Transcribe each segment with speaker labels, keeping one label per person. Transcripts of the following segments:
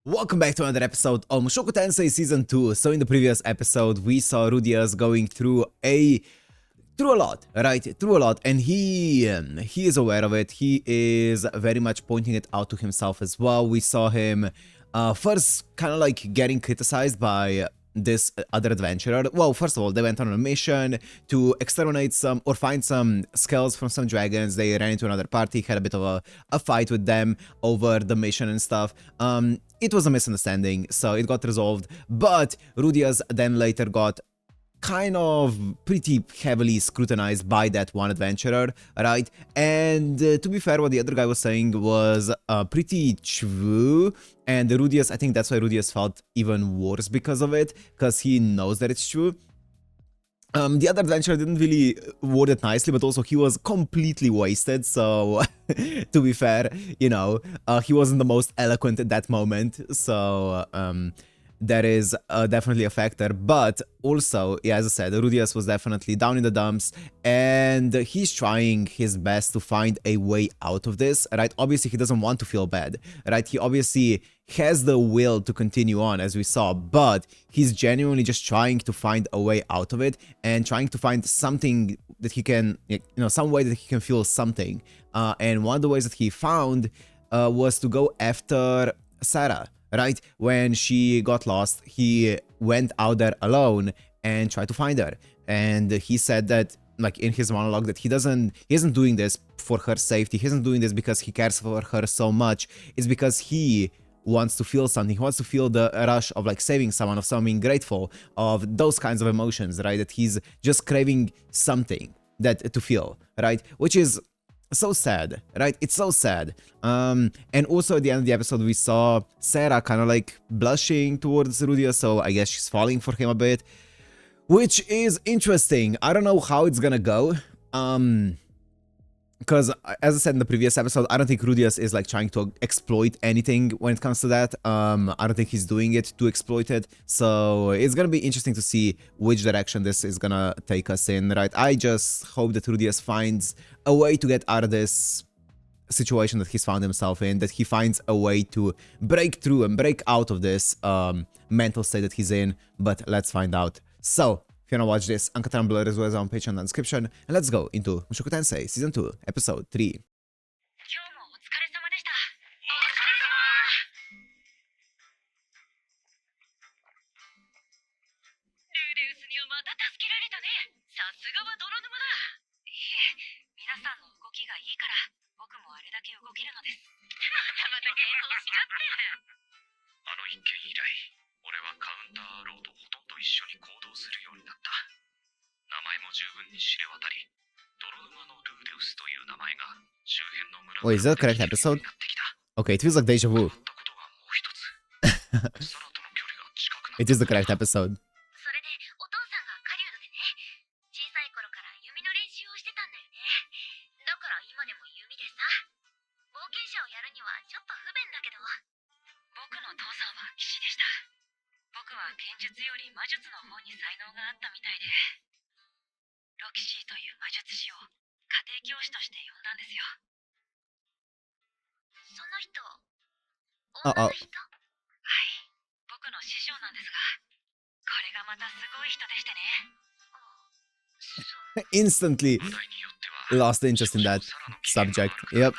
Speaker 1: Welcome back to another episode of Mushoku Tensei Season 2. So in the previous episode, we saw Rudeus going through a lot, and he is aware of it. He is very much pointing it out to himself as well. We saw him first kind of like getting criticized by this other adventurer. Well, first of all, they went on a mission to exterminate some or find some skulls from some dragons. They ran into another party, had a bit of a fight with them over the mission and stuff. It was a misunderstanding, so it got resolved, but Rudeus then later got kind of pretty heavily scrutinized by that one adventurer, right? And to be fair, what the other guy was saying was pretty true, and Rudeus, I think that's why Rudeus felt even worse because of it, because he knows that it's true. The other adventurer didn't really word it nicely, but also he was completely wasted, so to be fair, you know, he wasn't the most eloquent at that moment, so that is definitely a factor. But also, yeah, as I said, Rudeus was definitely down in the dumps, and he's trying his best to find a way out of this, right? Obviously, he doesn't want to feel bad, right? He obviously has the will to continue on, as we saw, but he's genuinely just trying to find a way out of it and trying to find something that he can, you know, some way that he can feel something. And one of the ways that he found was to go after Sara. Right? When she got lost, he went out there alone and tried to find her. And he said that, like in his monologue, that he isn't doing this for her safety. He isn't doing this because he cares for her so much. It's because he wants to feel something. He wants to feel the rush of like saving someone, of someone grateful, of those kinds of emotions, right? That he's just craving something that to feel, right? Which is so sad, right? It's so sad. And also at the end of the episode, we saw Sara kind of like blushing towards Rudeus, so I guess she's falling for him a bit, which is interesting. I don't know how it's gonna go. Because as I said in the previous episode, I don't think Rudeus is like trying to exploit anything when it comes to that. I don't think he's doing it to exploit it. So it's gonna be interesting to see which direction this is gonna take us in, right? I just hope that Rudeus finds a way to get out of this situation that he's found himself in, that he finds a way to break through and break out of this mental state that he's in. But let's find out. So if you wanna watch this, uncut and blurred as well as on Patreon in the description, and let's go into Mushoku Tensei Season 2, Episode 3. Wait, is that the correct episode? Okay, it feels like deja vu. It is the correct episode. Uh-oh. Instantly lost interest in that subject. Yep.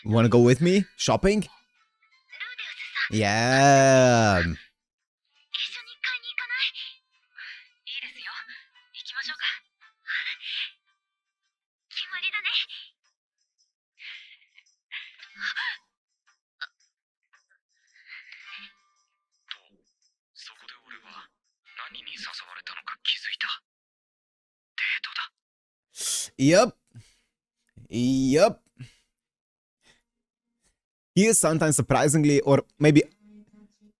Speaker 1: Wanna go with me? Shopping? Yeah. Yep. Yep. He is sometimes surprisingly, or maybe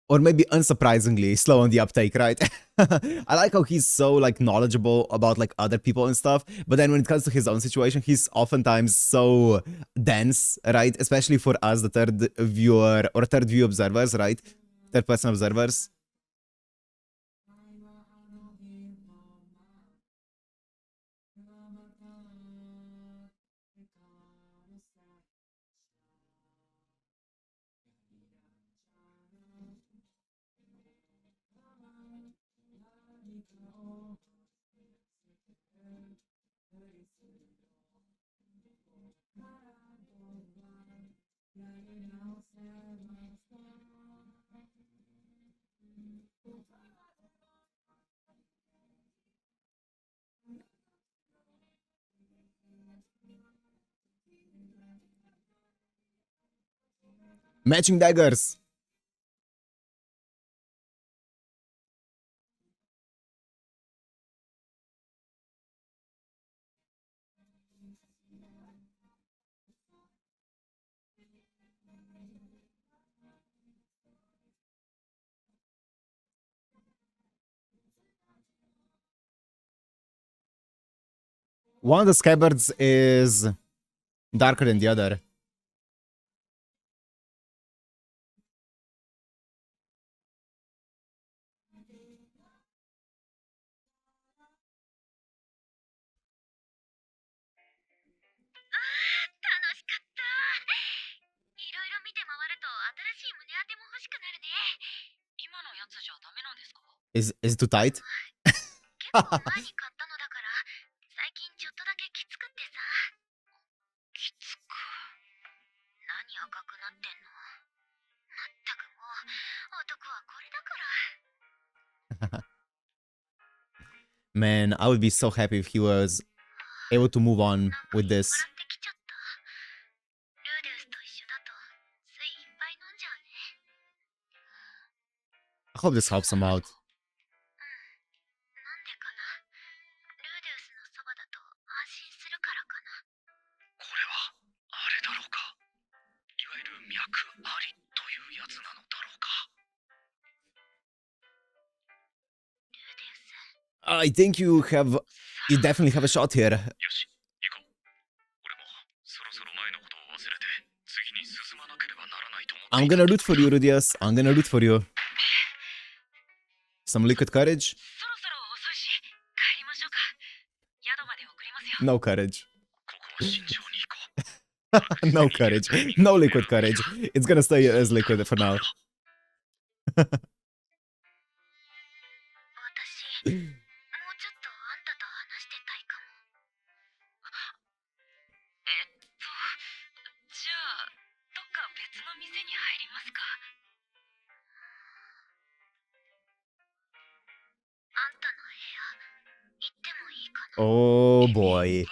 Speaker 1: or maybe unsurprisingly slow on the uptake, right? I like how he's so like knowledgeable about like other people and stuff, but then when it comes to his own situation, he's oftentimes so dense, right? Especially for us, the third viewer or third view observers, right? Third person observers. Matching daggers. One of the scabbards is darker than the other. Is it too tight? Man, I would be so happy if he was able to move on with this. I hope this helps him out. I think you definitely have a shot here. I'm gonna root for you, Rudeus. I'm gonna root for you. Some liquid courage? No courage. No courage. No liquid courage. It's gonna stay as liquid for now. Oh boy.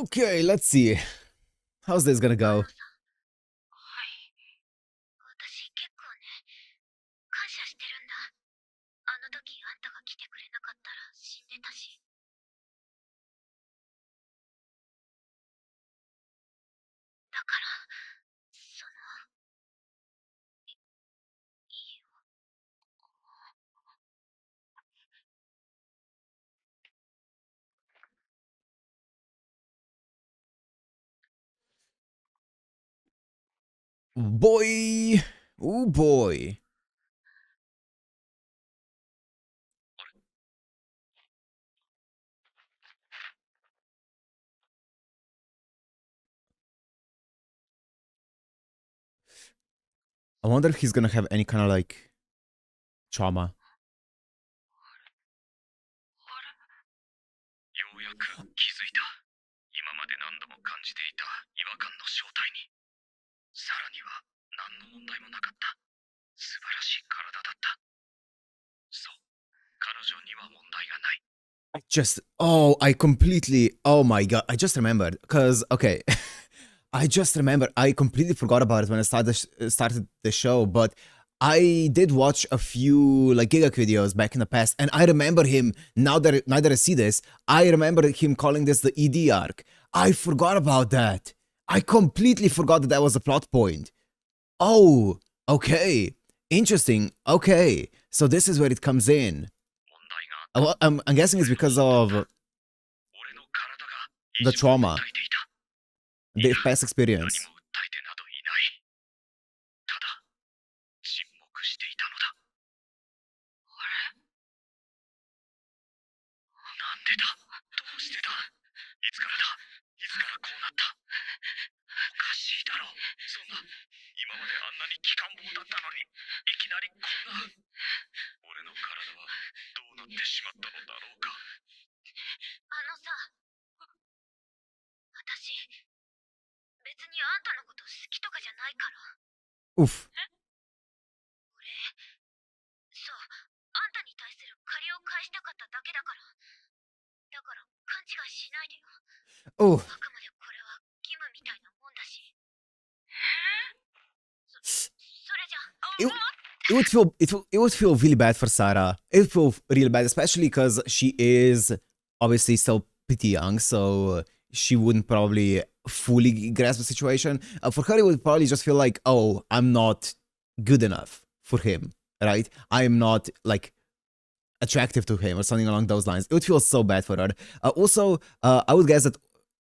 Speaker 1: Okay, let's see. How's this gonna go? Boy! Oh boy. I wonder if he's gonna have any kind of like trauma.
Speaker 2: ようやく気づいた。今まで何度も感じていた違和感の正体に。さらには何の問題もなかった。素晴らしい体だった。そう、彼女には問題がない。
Speaker 1: Oh my god, I just remembered. Because, okay, I just remember, I completely forgot about it when I started the show, but I did watch a few like Gigaku videos back in the past, and I remember him, now that I see this, I remember him calling this the ED arc. I forgot about that. I completely forgot that that was a plot point. Oh, okay. Interesting. Okay. So this is where it comes in. I'm guessing it's because of the trauma, the past experience. Oof. Oh. It would feel really bad for Sara. It would feel really bad, especially because she is obviously still pretty young, so she wouldn't probably fully grasp the situation. For her, it would probably just feel like, oh, I'm not good enough for him, right? I'm not like attractive to him or something along those lines. It would feel so bad for her. Also, I would guess that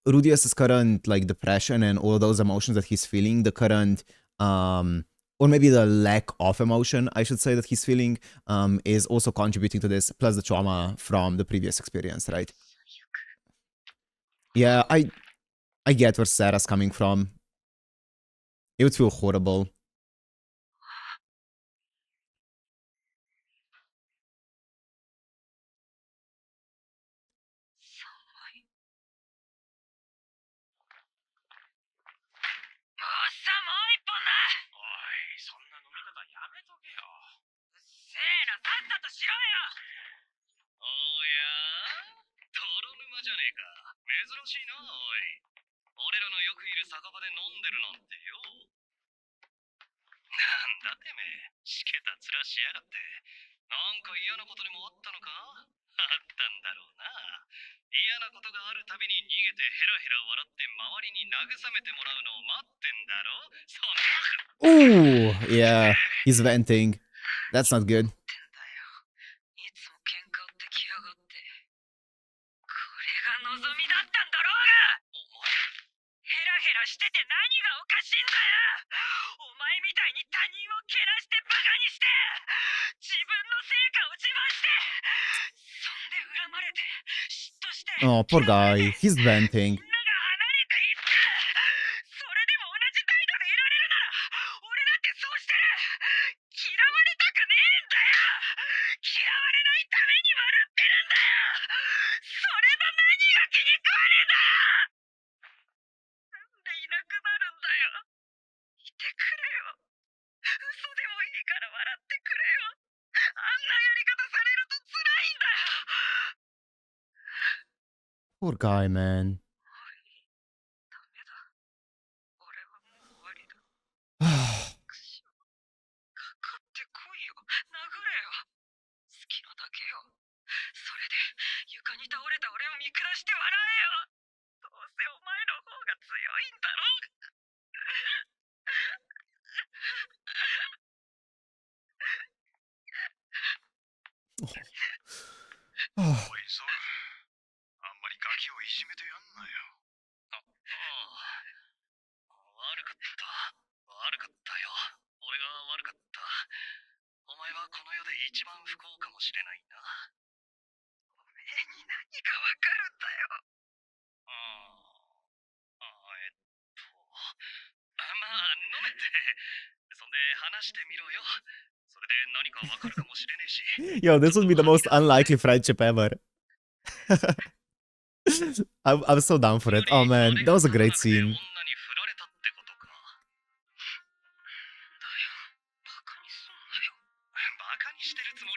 Speaker 1: Rudeus' current like depression and all those emotions that he's feeling, the current or maybe the lack of emotion, I should say, that he's feeling, is also contributing to this, plus the trauma from the previous experience, right? Yeah, I get where Sarah's coming from. It would feel horrible. Ooh, yeah, he's venting. That's not good. Oh, poor guy. He's venting. Poor guy, man. Oh.
Speaker 2: そんで話
Speaker 1: Yo, this would be the most unlikely friendship ever. I'm so down for it. Oh man, that was a great scene.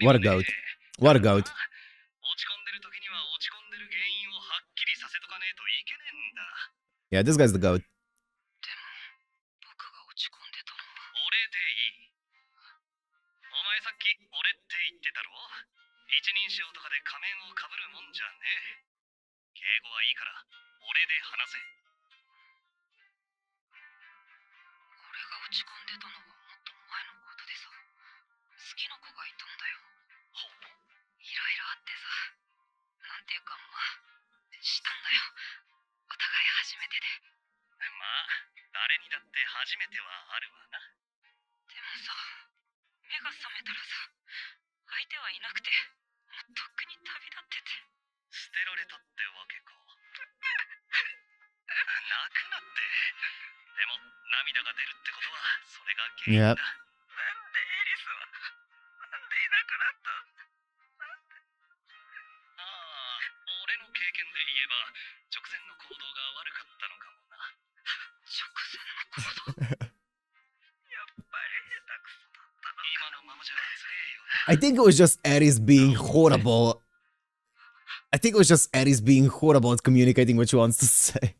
Speaker 1: What a goat. What a goat. Yeah, this guy's the goat. Yeah. I think it was just Aries being horrible. I think it was just Aries being horrible at communicating what she wants to say.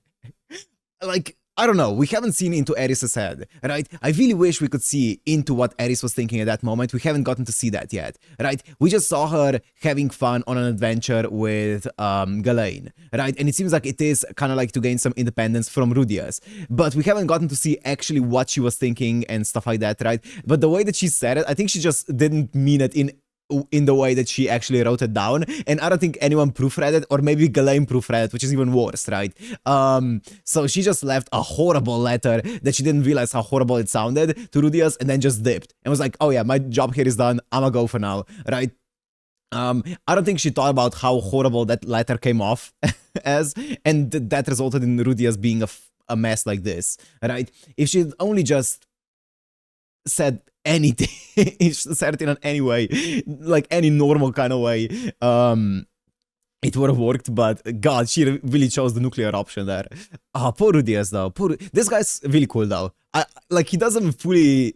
Speaker 1: Like, I don't know, we haven't seen into Aries' head, right? I really wish we could see into what Aries was thinking at that moment. We haven't gotten to see that yet, right? We just saw her having fun on an adventure with Ghislaine, right? And it seems like it is kind of like to gain some independence from Rudeus. But we haven't gotten to see actually what she was thinking and stuff like that, right? But the way that she said it, I think she just didn't mean it in the way that she actually wrote it down, and I don't think anyone proofread it, or maybe Ghislaine proofread it, which is even worse, right? So she just left a horrible letter that she didn't realize how horrible it sounded to Rudeus, and then just dipped and was like, oh yeah, my job here is done, I'ma go for now, right? I don't think she thought about how horrible that letter came off as, and that resulted in Rudeus being a mess like this, right? If she'd only just said anything, said it in any way, like any normal kind of way, it would have worked, but god, she really chose the nuclear option there. Poor Rudeus though. This guy's really cool though. Like, he doesn't fully,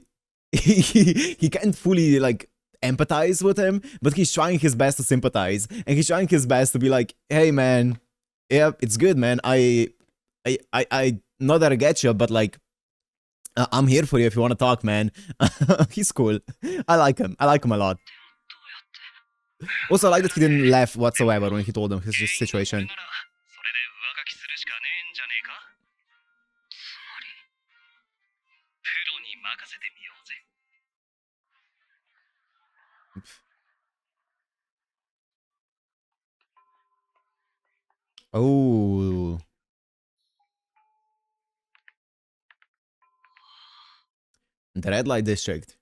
Speaker 1: he can't fully like empathize with him, but he's trying his best to sympathize, and he's trying his best to be like, hey man, yeah, it's good, man. I not that I get you, but like, I'm here for you if you want to talk, man. He's cool. I like him. I like him a lot. Also, I like that he didn't laugh whatsoever when he told him his situation. Oh. The red light district.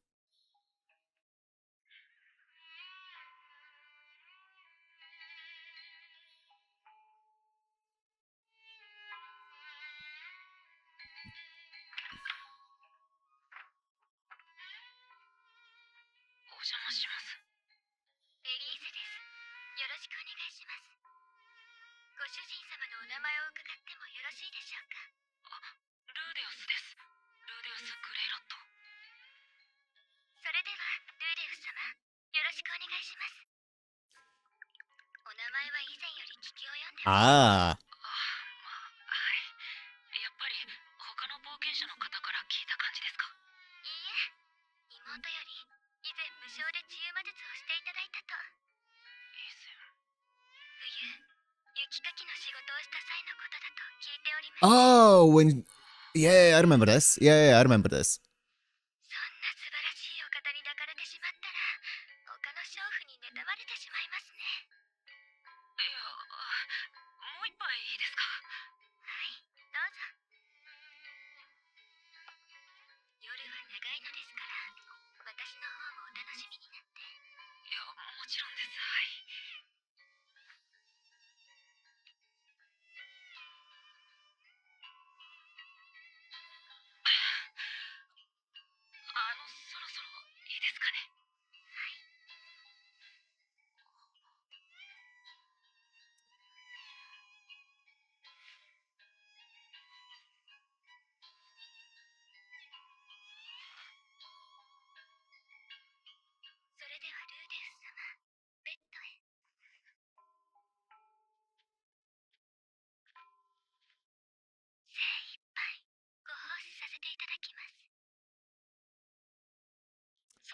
Speaker 1: Ah. Oh, when... Yeah, I remember this. Yeah, I remember this.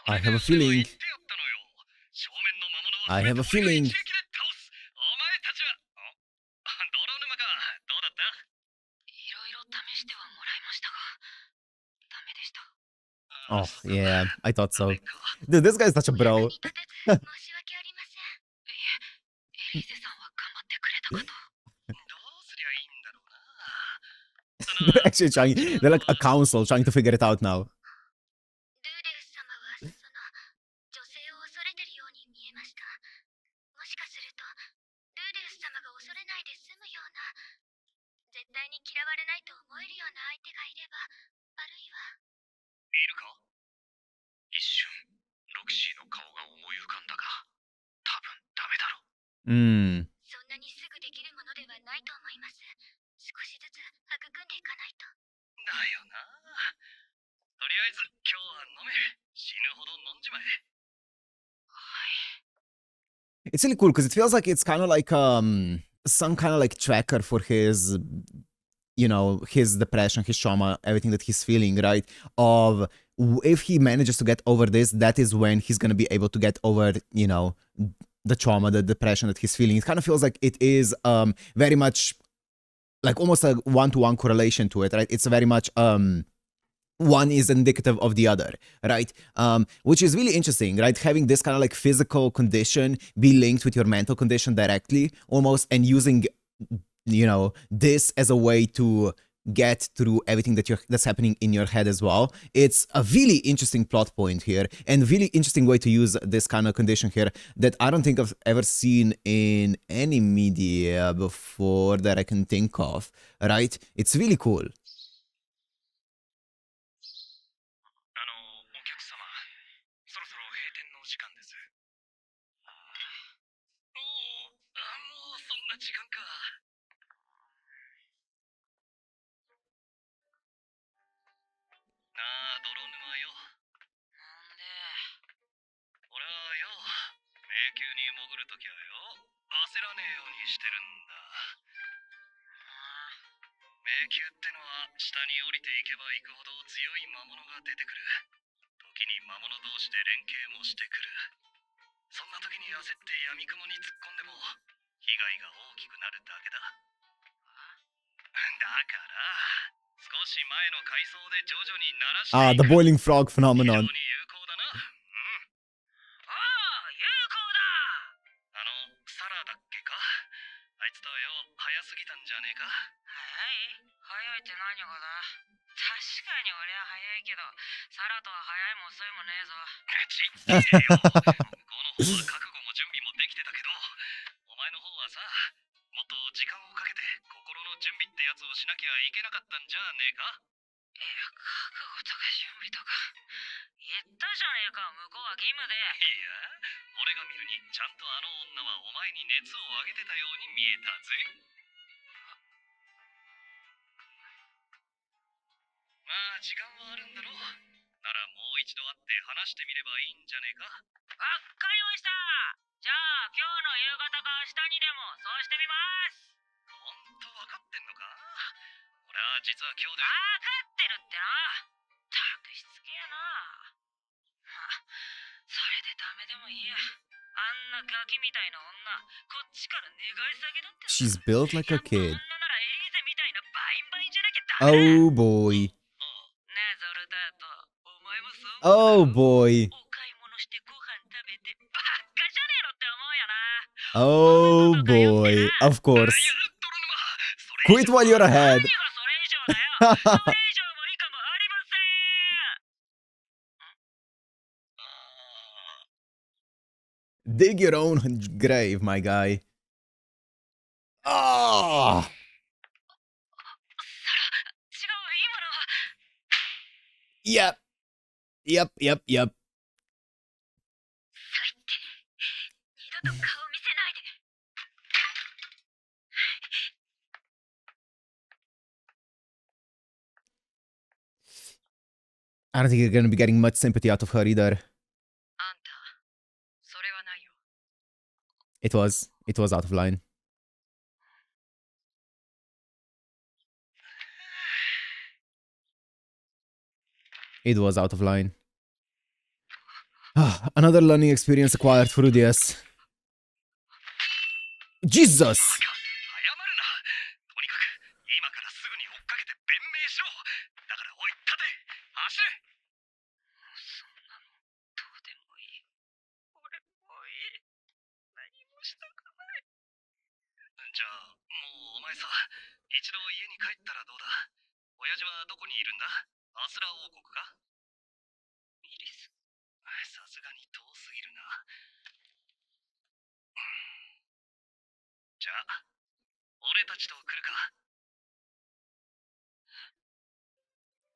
Speaker 1: I have a feeling.
Speaker 2: 正面の魔物
Speaker 1: I
Speaker 2: は
Speaker 1: have a
Speaker 2: それと俺が
Speaker 1: feeling.
Speaker 2: 一撃で倒す。お前たちは、泥沼か、どうだった？いろいろ試してはもらいましたが、ダメでした。
Speaker 1: Oh, yeah, I thought so. Dude, this guy is such a bro.
Speaker 2: 申し訳ありません。いえ、エリーゼさんは頑張ってくれたかと。どうすりゃいいんだろうな。
Speaker 1: They're actually trying, they're like a council trying to figure it out now.
Speaker 2: ルーデウス様は女性を恐れてるように見えました。もしかするとルーデウス様が恐れないで済むような、絶対に嫌われないと思えるような相手がいれば、あるいはいるか？一瞬ロキシーの顔が思い浮かんだが、多分ダメだろう。そんなにすぐできるものではないと思います。少しずつ育んでいかないと。だよな。とりあえず今日は飲め。死ぬほど飲んじまえ。はい。
Speaker 1: It's really cool because it feels like it's kind of like some kind of like tracker for his, you know, his depression, his trauma, everything that he's feeling, right? Of if he manages to get over this, that is when he's gonna be able to get over, you know, the trauma, the depression that he's feeling. It kind of feels like it is very much like almost a one-to-one correlation to it, right? It's very much one is indicative of the other, right? Which is really interesting, right? Having this kind of like physical condition be linked with your mental condition directly, almost, and using, you know, this as a way to get through everything that's happening in your head as well. It's a really interesting plot point here, and really interesting way to use this kind of condition here that I don't think I've ever seen in any media before that I can think of, right? It's really cool.
Speaker 2: お客様、そろそろ閉店の時間です。もうそんな時間か。なあ、泥沼よ。なんで？俺はよ、迷宮に潜るときはよ、焦らねえようにしてるんだ。迷宮ってのは下に降りていけば行くほど強い魔物が出てくる。時に魔物同士で連携もしてくる。そんな時に焦って闇雲に突っ込んでも被害が大きくなるだけだ。だから少し前の階層で徐々に鳴らしていく。
Speaker 1: The boiling frog
Speaker 2: 非常
Speaker 1: phenomenon.
Speaker 2: に有効だな。ああ、有効だ。サラだっけか。あいつとはよ、早すぎたんじゃねえか。早い？早いって何がだ。確かに俺は早いけど、サラとは早いも遅いもねえぞ。ちってよ。向こうの方は覚悟も準備もできてたけど、お前の方はさ、もっと時間をかけて心の準備ってやつをしなきゃいけなかったんじゃねえか。覚悟とか準備とか言ったじゃねえか。向こうは義務で。いや、俺が見るにちゃんとあの女はお前に熱を上げてたように見えたぜ。まあ時間はあるんだろう。ならもう一度会って話してみればいいんじゃねえか。わかりました。じゃあ今日の夕方か明日にでもそうしてみます。ほんと分かってんのか。俺は実は今日で。分かってるってな。たくしつけやな。まあそれでダメでもいいや。あんなガキみたいな女、こっちから願い下げだって。
Speaker 1: She's built like a kid.
Speaker 2: 女ならエリーゼみたいなバインバインじゃなきゃダメだ。
Speaker 1: Oh boy.
Speaker 2: ねえゾルダート、お前もそう。
Speaker 1: Oh boy.
Speaker 2: お買い物してご飯食べてバカじゃねえのって思うよな。
Speaker 1: Oh boy. Of course. Quit while you're ahead.
Speaker 2: 何がそれ以上だよ。それ以上も以下もありません。
Speaker 1: Dig your own grave, my guy. Ah!
Speaker 2: 違う、今のは。
Speaker 1: Yep. Yep, yep, yep.
Speaker 2: 最低。二度と顔見せないで。
Speaker 1: I don't think you're gonna be getting much sympathy out of her either.
Speaker 2: あんた、それはないよ。
Speaker 1: It was out of line. It was out of line. Another learning experience acquired for Rudeus. Jesus!
Speaker 2: 謝るな。とにかく今からすぐに追っかけて弁明しろ。だからおい、立て。走れ。そんなのどうでもいい。俺もういい。何もしたくない。じゃあもうお前さ、一度家に帰ったらどうだ。親父はどこにいるんだ。アスラ王国か。イリス、さすがに遠すぎるな。じゃあ俺たちと来るか。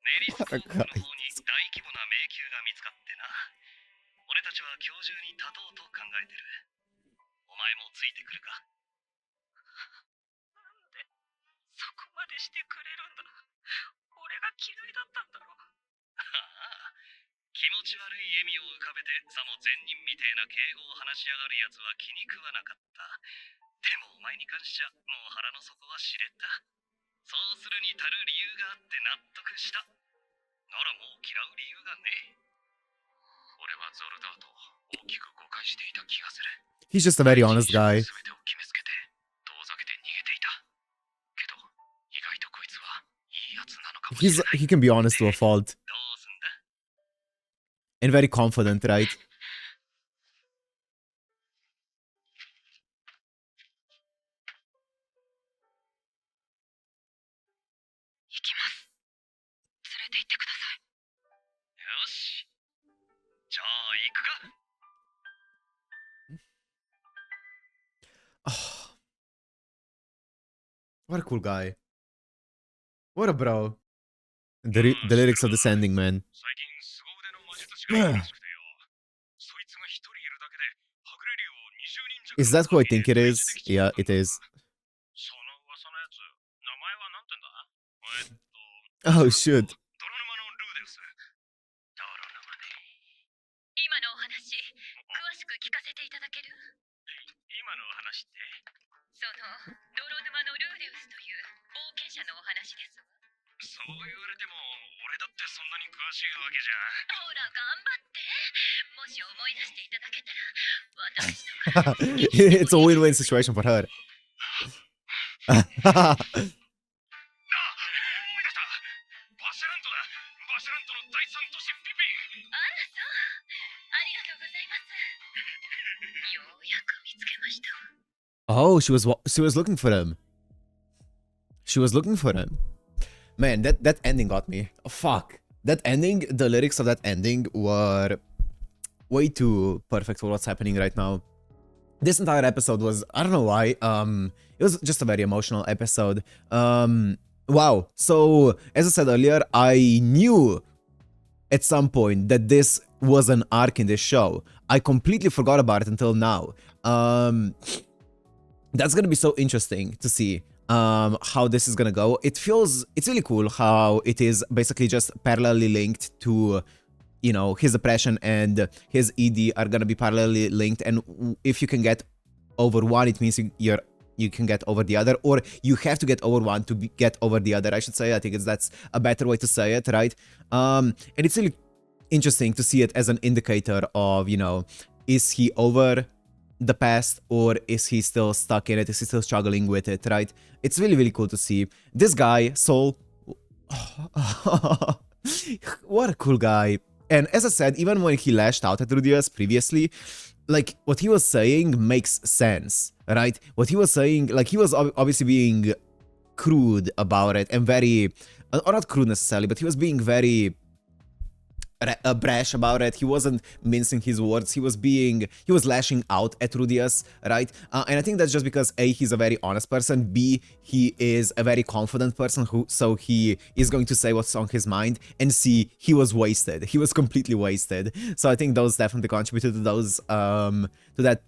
Speaker 2: ネリス王国の方に大規模な迷宮が見つかってな。俺たちは今日中に立とうと考えてる。お前もついてくるか。なんでそこまでしてくれるんだ。俺が嫌いだったんだろう。ああ、気持ち悪い笑みを浮かべてさも善人みてえな敬語を話しやがるやつは気に食わなかった。でもお前に関しちゃもう腹の底は知れた。そうするに足る理由があって納得した。ならもう嫌う理由がねえ。俺はゾルダーと大きく誤解していた気がする。
Speaker 1: He's just a very honest guy.
Speaker 2: 全てを決めつけて遠ざけて逃げていた。けど意外とこいつはいいやつなのかもしれない。
Speaker 1: He can be honest to a fault.
Speaker 2: どうすんだ。
Speaker 1: And very confident, right?
Speaker 2: 行きます。連れて行ってください。よし。じゃあ行くか。
Speaker 1: What a cool guy. What a bro. The lyrics of this ending, man.
Speaker 2: 最近凄腕の魔術師がいるらしくてよ。そいつが一人いるだけではぐれ竜を20人弱。
Speaker 1: Is that who I think it is? Yeah, it is.
Speaker 2: その噂のやつ、名前はなんてんだ。
Speaker 1: Oh, shoot.
Speaker 2: 泥沼のルーデウス。泥沼ね。今のお話、詳しく聞かせていただける？今のお話って？その泥沼のルーデウスという冒険者のお話です。そう言われても、俺だってそんなに詳しいわけじゃ。ほら、頑張って。もし思い出していただけたら、私の
Speaker 1: It's a win-win situation for her.
Speaker 2: 思い出した。バシャラントだ。バシャラントの第三都市ピピン。あら、そう。ありがとうございます。ようやく見つけました。
Speaker 1: Oh, she was looking for him. She was looking for him. Man, that ending got me. Oh, fuck. That ending, the lyrics of that ending were way too perfect for what's happening right now. This entire episode was, I don't know why, it was just a very emotional episode. Wow. So, as I said earlier, I knew at some point that this was an arc in this show. I completely forgot about it until now. That's gonna be so interesting to see how this is gonna go. It's really cool how it is basically just parallelly linked to, you know, his depression and his ED are gonna be parallelly linked, and if you can get over one, it means you can get over the other, or you have to get over one to get over the other, I should say. I think that's a better way to say it, right? And it's really interesting to see it as an indicator of, you know, is he over the past, or is he still stuck in it? Is he still struggling with it, right? It's really, really cool to see. This guy, Soul, what a cool guy. And as I said, even when he lashed out at Rudeus previously, like, what he was saying makes sense, right? What he was saying, like, he was obviously being crude about it, and very, or not crude necessarily, but he was being very brash about it. He wasn't mincing his words. He was lashing out at Rudeus, right? And I think that's just because A, he's a very honest person, B, he is a very confident person, so he is going to say what's on his mind, and C, he was wasted. He was completely wasted. So I think those definitely contributed to those, to that,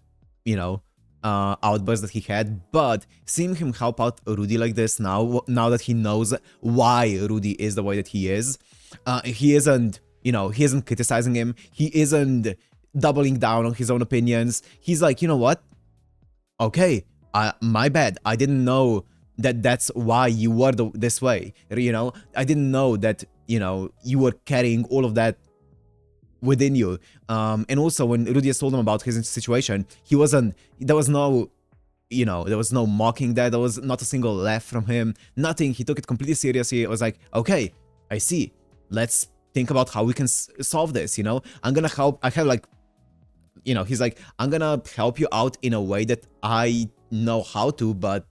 Speaker 1: you know, outburst that he had. But seeing him help out Rudy like this now that he knows why Rudy is the way that he is, he isn't, you know, he isn't criticizing him. He isn't doubling down on his own opinions. He's like, you know what? Okay, my bad. I didn't know that that's why you were this way. You know, I didn't know that, you know, you were carrying all of that within you. And also when Rudeus told him about his situation, there was no, there was no mocking that. There was not a single laugh from him. Nothing. He took it completely seriously. It was like, okay, I see. Let's think about how we can solve this, I'm gonna help. I have like, he's like, I'm gonna help you out in a way that I know how to, but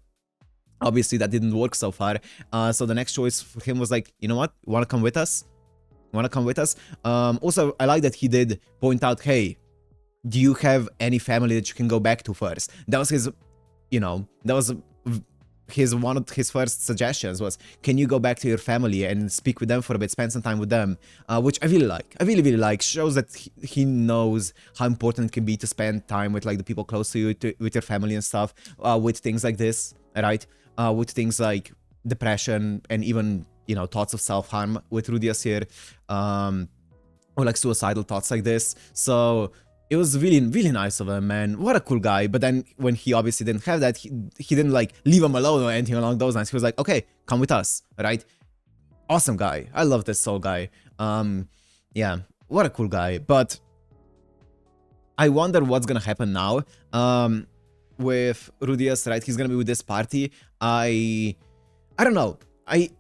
Speaker 1: obviously that didn't work so far. So the next choice for him was like, you know what? Want to come with us? Also, I like that he did point out, hey, do you have any family that you can go back to first? That was his, that was one of his first suggestions was, can you go back to your family and speak with them for a bit, spend some time with them, which I really like. I really like. Shows that he knows how important it can be to spend time with like the people close to you, with your family and stuff, with things like this, right? With things like depression and even, thoughts of self-harm with Rudeus here, or like suicidal thoughts like this. So it was really, really nice of him, man. What a cool guy. But then when he obviously didn't have that, he didn't like leave him alone or anything along those lines. He was like, okay, come with us, right? Awesome guy. I love this soul guy. Yeah, what a cool guy. But I wonder what's gonna happen now with Rudeus, right? He's gonna be with this party. I don't know. I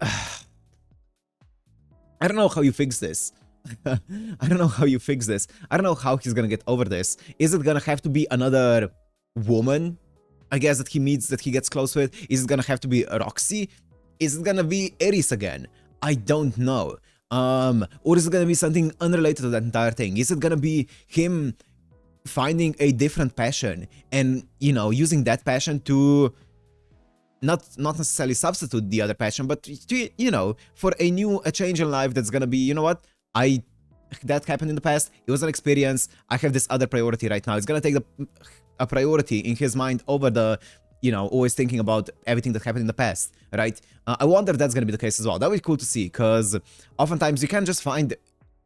Speaker 1: don't know how you fix this. I don't know how you fix this. I don't know how he's gonna get over this. Is it gonna have to be another woman, I guess, that he meets, that he gets close with? Is it gonna have to be Roxy? Is it gonna be Eris again? I don't know. Or is it gonna be something unrelated to that entire thing? Is it gonna be him finding a different passion and, using that passion to not necessarily substitute the other passion, but to, for a change in life that's gonna be, you know what? That happened in the past. It was an experience. I have this other priority right now. It's gonna take a priority in his mind over the, always thinking about everything that happened in the past, right? I wonder if that's gonna be the case as well. That would be cool to see, because oftentimes you can't just find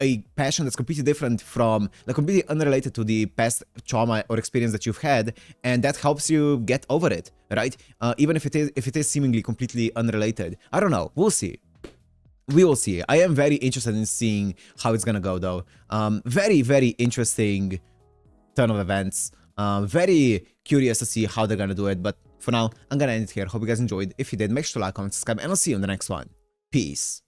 Speaker 1: a passion that's completely different from, like, completely unrelated to the past trauma or experience that you've had, and that helps you get over it, right? Even if it is seemingly completely unrelated. I don't know. We'll see. We will see. I am very interested in seeing how it's gonna go, though. Very, very interesting turn of events. Very curious to see how they're gonna do it. But for now, I'm gonna end it here. Hope you guys enjoyed. If you did, make sure to like, comment, subscribe, and I'll see you in the next one. Peace.